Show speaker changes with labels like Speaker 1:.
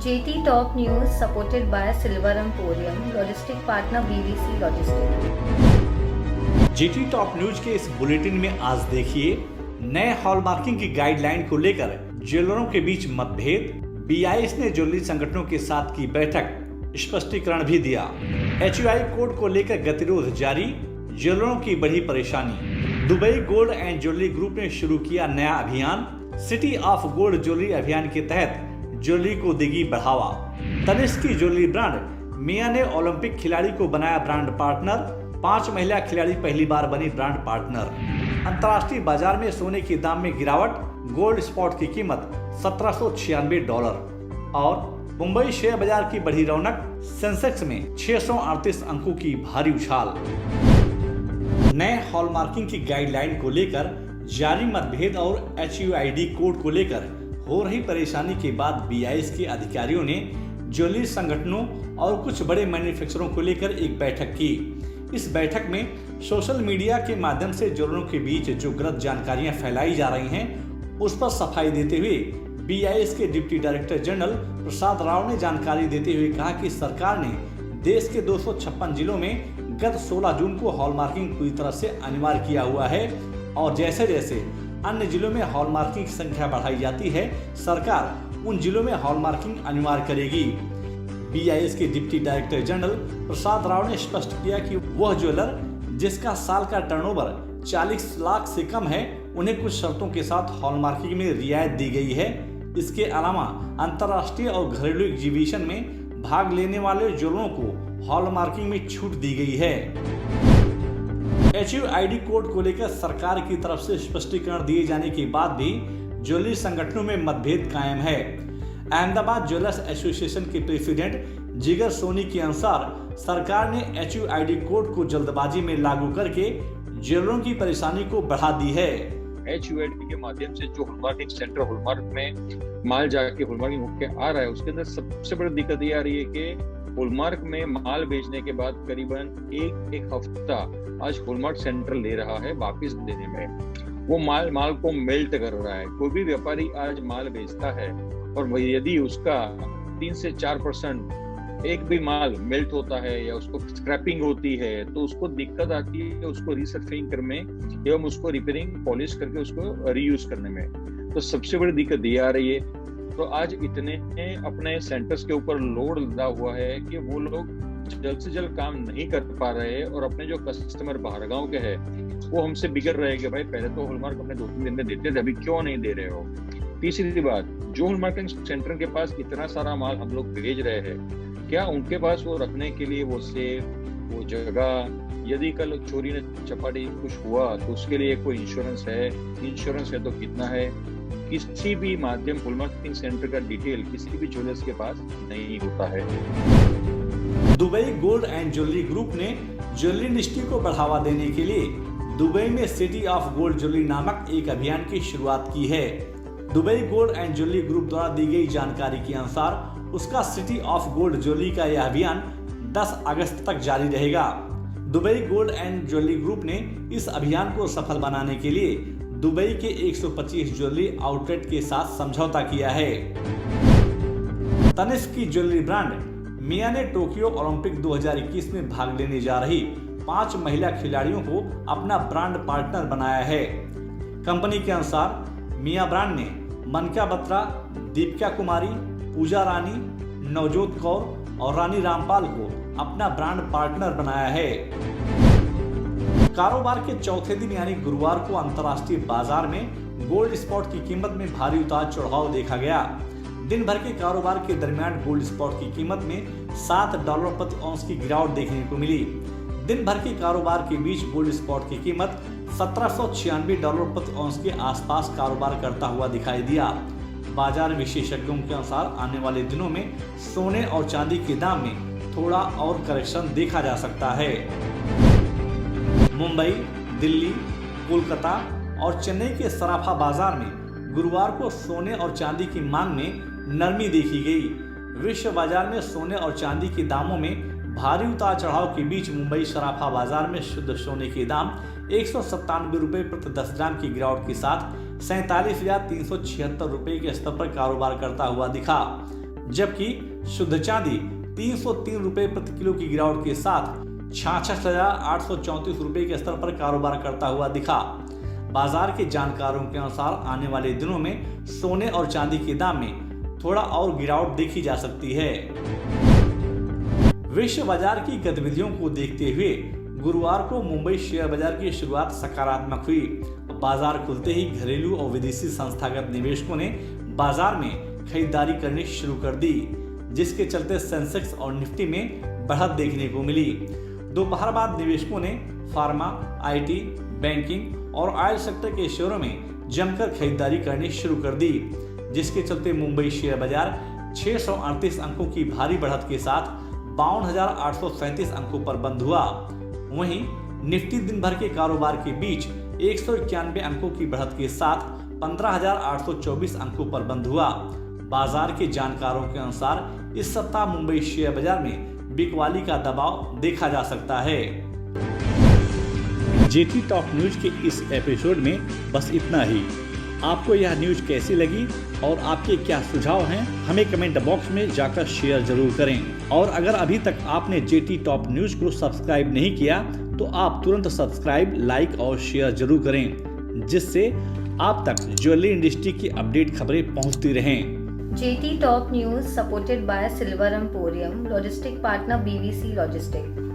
Speaker 1: JT Top News supported by Silver Emporium, logistic partner BBC Logistics।
Speaker 2: GT top news के इस bulletin में आज देखिए नए हॉलमार्किंग की गाइडलाइन को लेकर ज्वेलरों के बीच मतभेद, BIS ने ज्वेलरी संगठनों के साथ की बैठक, स्पष्टीकरण भी दिया। HUI कोड को लेकर गतिरोध जारी, ज्वेलरों की बढ़ी परेशानी। Dubai gold and jewellery group ने शुरू किया नया अभियान, सिटी ऑफ गोल्ड ज्वेलरी अभियान के तहत ज्वेलरी को देगी बढ़ावा। तनिष्क की ज्वेलरी ब्रांड मिया ने ओलंपिक खिलाड़ी को बनाया ब्रांड पार्टनर, 5 महिला खिलाड़ी पहली बार बनी ब्रांड पार्टनर। अंतर्राष्ट्रीय बाजार में सोने के दाम में गिरावट, गोल्ड स्पॉट की कीमत $1796 और मुंबई शेयर बाजार की बढ़ी रौनक, सेंसेक्स में 638 अंकों की भारी उछाल। नए हॉलमार्किंग की गाइडलाइन को लेकर जारी मतभेद और HUID कोड को लेकर हो रही परेशानी के बाद BIS के अधिकारियों ने ज्वेलरी संगठनों और कुछ बड़े मैन्युफैक्चररों को लेकर एक बैठक की। इस बैठक में सोशल मीडिया के माध्यम से ज्वेलरों के बीच जो गलत जानकारियां फैलाई जा रही हैं, उस पर सफाई देते हुए BIS के deputy director general Prasad Rao ने जानकारी देते हुए कहा कि सरकार ने देश के 256 जिलों में गत 16 जून को हॉलमार्किंग पूरी तरह से अनिवार्य किया हुआ है और जैसे जैसे अन्य जिलों में हॉलमार्किंग की संख्या बढ़ाई जाती है, सरकार उन जिलों में हॉलमार्किंग अनिवार्य करेगी। BIS के deputy director general Prasad Rao ने स्पष्ट किया कि वह ज्वेलर जिसका साल का टर्नओवर 40 लाख से कम है, उन्हें कुछ शर्तों के साथ हॉलमार्किंग में रियायत दी गई है। इसके अलावा अंतर्राष्ट्रीय और घरेलू एग्जीबिशन में भाग लेने वाले ज्वेलरों को हॉलमार्किंग में छूट दी गई है। HUID कोड को लेकर सरकार की तरफ से स्पष्टीकरण दिए जाने के बाद भी ज्वेलरी संगठनों में मतभेद कायम है। अहमदाबाद ज्वेलर्स एसोसिएशन के प्रेसिडेंट जिगर सोनी के अनुसार सरकार ने HUID कोड को जल्दबाजी में लागू करके ज्वेलरों की परेशानी को बढ़ा दी है।
Speaker 3: HUID के माध्यम से जो हॉलमार्किंग सेंटर हॉलमार्क में माल जाके हॉलमार्किंग होके आ रहा है, उसके अंदर सबसे बड़ी दिक्कत ये आ रही है कि हॉलमार्क में माल बेचने के बाद करीबन एक हफ्ता आज हॉलमार्क सेंटर ले रहा है वापस देने में। वो माल को मेल्ट कर रहा है। कोई भी व्यापारी आज माल बेचता है और यदि उसका 3 से 4% एक भी माल मेल्ट होता है या उसको स्क्रैपिंग होती है, तो उसको दिक्कत आती है उसको रीसर्फिंग करने एवं उसको रिपेयरिंग पॉलिश करके उसको रीयूज करने में। तो सबसे बड़ी दिक्कत ये आ रही है। तो आज इतने अपने सेंटर्स के ऊपर लोड लगा हुआ है कि वो लोग जल्द से जल्द काम नहीं कर पा रहे और अपने जो कस्टमर बाहर गांव के हैं वो हमसे बिगड़ रहे हैं कि भाई पहले तो हॉलमार्क अपने 2-3 दिन में देते थे, अभी क्यों नहीं दे रहे हो। तीसरी बात, जो हॉलमार्किंग सेंटर के पास इतना सारा माल हम लोग भेज रहे हैं, क्या उनके पास वो रखने के लिए वो सेफ, वो जगह, यदि कल चोरी ने चपाटी कुछ हुआ तो उसके लिए कोई इंश्योरेंस है तो कितना है। किसी भी माध्यम हॉलमार्किंग सेंटर का डिटेल किसी भी ज्वेलर्स के पास नहीं होता है।
Speaker 2: Dubai gold and jewellery group ने ज्वेलरी इंडस्ट्री को बढ़ावा देने के लिए दुबई में सिटी ऑफ गोल्ड ज्वेलरी नामक एक अभियान की शुरुआत की है। Dubai gold and jewellery group द्वारा दी गई जानकारी के अनुसार उसका सिटी ऑफ गोल्ड ज्वेलरी का यह अभियान 10 अगस्त तक जारी रहेगा। Dubai gold and jewellery group ने इस अभियान को सफल बनाने के लिए दुबई के 125 ज्वेलरी आउटलेट के साथ समझौता किया है। तनिष्क की ज्वेलरी ब्रांड मिया ने टोक्यो ओलंपिक 2021 में भाग लेने जा रही 5 महिला खिलाड़ियों को अपना ब्रांड पार्टनर बनाया है। कंपनी के अनुसार मिया ब्रांड ने मनका बत्रा, दीपिका कुमारी, पूजा रानी, नवजोत कौर और रानी रामपाल को अपना ब्रांड पार्टनर बनाया है। कारोबार के चौथे दिन यानी गुरुवार को अंतर्राष्ट्रीय बाजार में गोल्ड स्पॉट की कीमत में भारी उतार चढ़ाव देखा गया। दिन भर के कारोबार के दरमियान गोल्ड स्पॉट की कीमत में $7 प्रति औंस की गिरावट देखने को मिली। दिन भर के कारोबार के बीच गोल्ड स्पॉट की कीमत $1796 प्रति औंस के आसपास कारोबार करता हुआ दिखाई दिया। बाजार विशेषज्ञों के अनुसार आने वाले दिनों में सोने और चांदी के दाम में थोड़ा और करेक्शन देखा जा सकता है। मुंबई, दिल्ली, कोलकाता और चेन्नई के सराफा बाजार में गुरुवार को सोने और चांदी की मांग में नरमी देखी गई। विश्व बाजार में सोने और चांदी के दामों में भारी उतार चढ़ाव के बीच मुंबई सराफा बाजार में शुद्ध सोने के दाम 197 रुपये प्रति 10 ग्राम की गिरावट के साथ 47,376 रुपये के स्तर पर कारोबार करता हुआ दिखा। जबकि शुद्ध चांदी 303 रुपए प्रति किलो की गिरावट के साथ 66,834 रुपए के स्तर पर कारोबार करता हुआ दिखा। बाजार के जानकारों के अनुसार आने वाले दिनों में सोने और चांदी के दाम में थोड़ा और गिरावट देखी जा सकती है। विश्व बाजार की गतिविधियों को देखते हुए गुरुवार को मुंबई शेयर बाजार की शुरुआत सकारात्मक हुई। बाजार खुलते ही घरेलू और विदेशी संस्थागत निवेशकों ने बाजार में खरीदारी करनी शुरू कर दी, जिसके चलते सेंसेक्स और निफ्टी में बढ़त देखने को मिली। दोपहर बाद निवेशकों ने फार्मा, आईटी, बैंकिंग और ऑयल सेक्टर के शेयरों में जमकर खरीदारी करनी शुरू कर दी, जिसके चलते मुंबई शेयर बाजार 638 अंकों की भारी बढ़त के साथ 52,837 अंकों पर बंद हुआ। वहीं निफ्टी दिन भर के कारोबार के बीच 191 अंकों की बढ़त के साथ 15,824 अंकों पर बंद हुआ। बाजार के जानकारों के अनुसार इस सप्ताह मुंबई शेयर बाजार में बिकवाली का दबाव देखा जा सकता है। जेटी टॉप न्यूज के इस एपिसोड में बस इतना ही। आपको यह न्यूज कैसी लगी और आपके क्या सुझाव हैं, हमें कमेंट बॉक्स में जाकर शेयर जरूर करें। और अगर अभी तक आपने जेटी टॉप न्यूज को सब्सक्राइब नहीं किया तो आप तुरंत सब्सक्राइब, लाइक और शेयर जरूर करें, जिससे आप तक ज्वेलरी इंडस्ट्री की अपडेट खबरें पहुंचती रहें।
Speaker 1: JT Top News supported by Silver Emporium, logistic partner BVC Logistics.